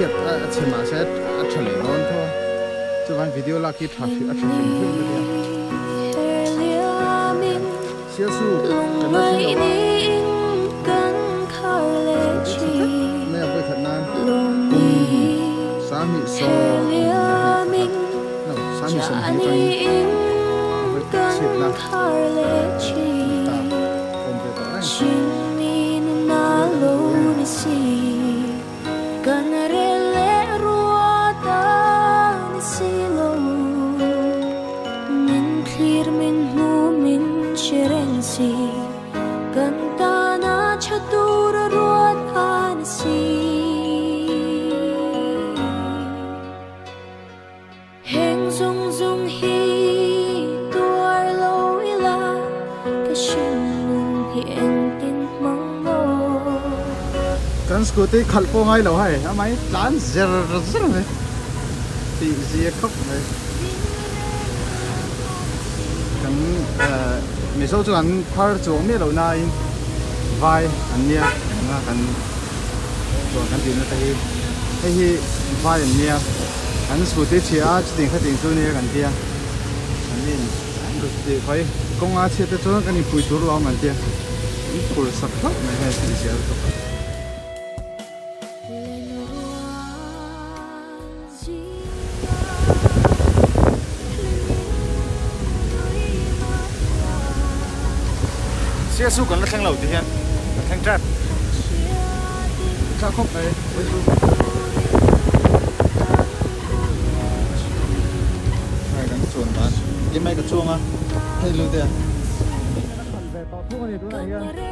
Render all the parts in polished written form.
chiết chỉ mà sẽ trở lại non thôi cho bạn video là cái thằng thì trở thành phim được xia su cái nó xin đâu nè với thật nan sa mi so no sa mi so hi toi với chiết là ta không biết đó kan scooty khalpo ngai lo hai amai plan zer zer ne ti zia khop ne kan mi so chu an phar chu mi lo na in vai an nia na kan chu kan tin na tai hi vai an nia kan scooty chia ting kha ting chu ne kan tia an nin scooty phai kong a che te chu kan ni pui tur lo man tia pur sak khop ne he ti sia to xia su còn là thang lầu thì hiện thang trap sao không đấy này đang chuồn bán đi mấy cái chuông á hay lưu tiền về tàu thuốc này đúng này hiện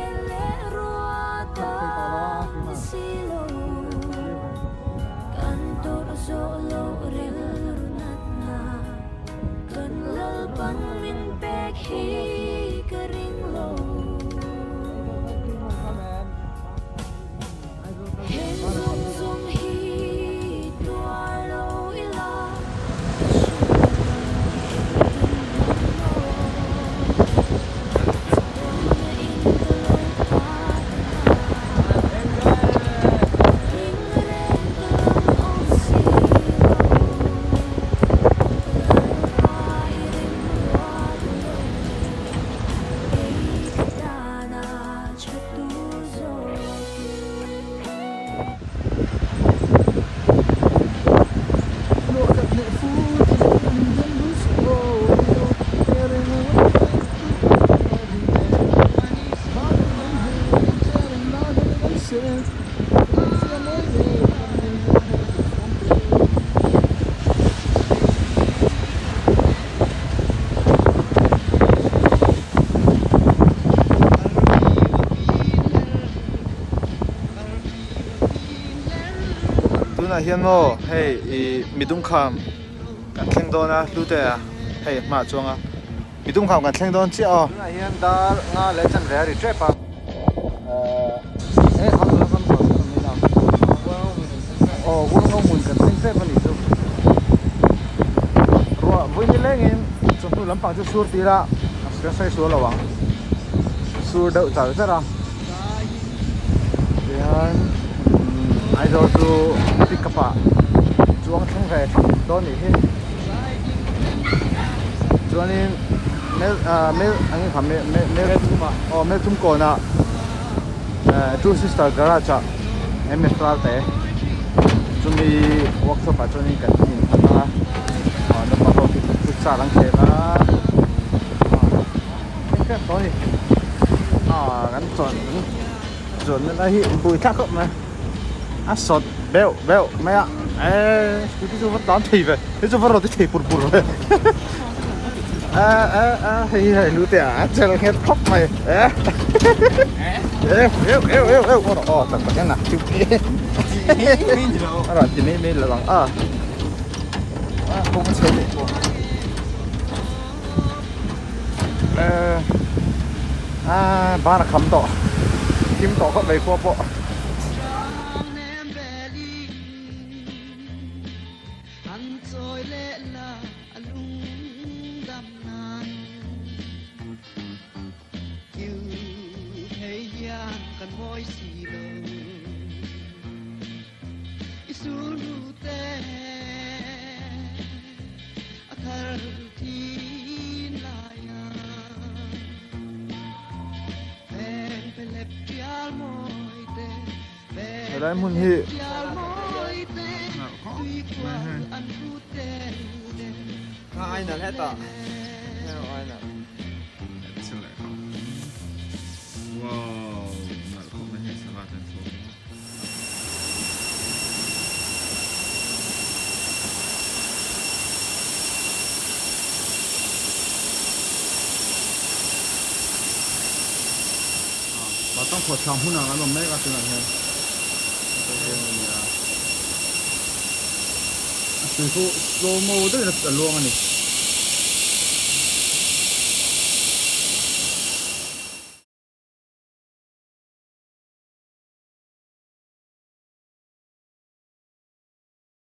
hiền mô hey midung kham kan thleng dona lute a hey ma chonga midung kham kan thleng don chi a hiền da nga le chan re ri trepa kham la kham ko ni na wong mun kan thleng trepa ni chu ro voi ni lengin chung tu lampang chu sur tira ka sai sur lawang sur dau char chara hiền ai rồi tu pick up à chuông thang về đó nhỉ hết cho nên mail anh làm mail tum còn à two sister garage em phải thế chúng mình workshop à cho nên cần nhìn thật là nó bắt đầu từ xa lắm thế là cái đó nhỉ gắn chuẩn là hiện bùi thác không này sọt béo mày ạ cái chỗ vẫn đón thì về cái chỗ vẫn rồi thì bụt rồi hay lú tẻ chơi là hết khóc mày tặng cái nào chụp đi rồi chỉ nên là bằng không có chơi được ba là khăm tỏ kim tỏ có đầy qua bộ soon lại muốn hi ai nè hết tỏ ai nè wow nggak kok banyak selatan semua và tông phật trong hôm nào nó mấy cái thứ này hết từ số số mô tức là luôn anh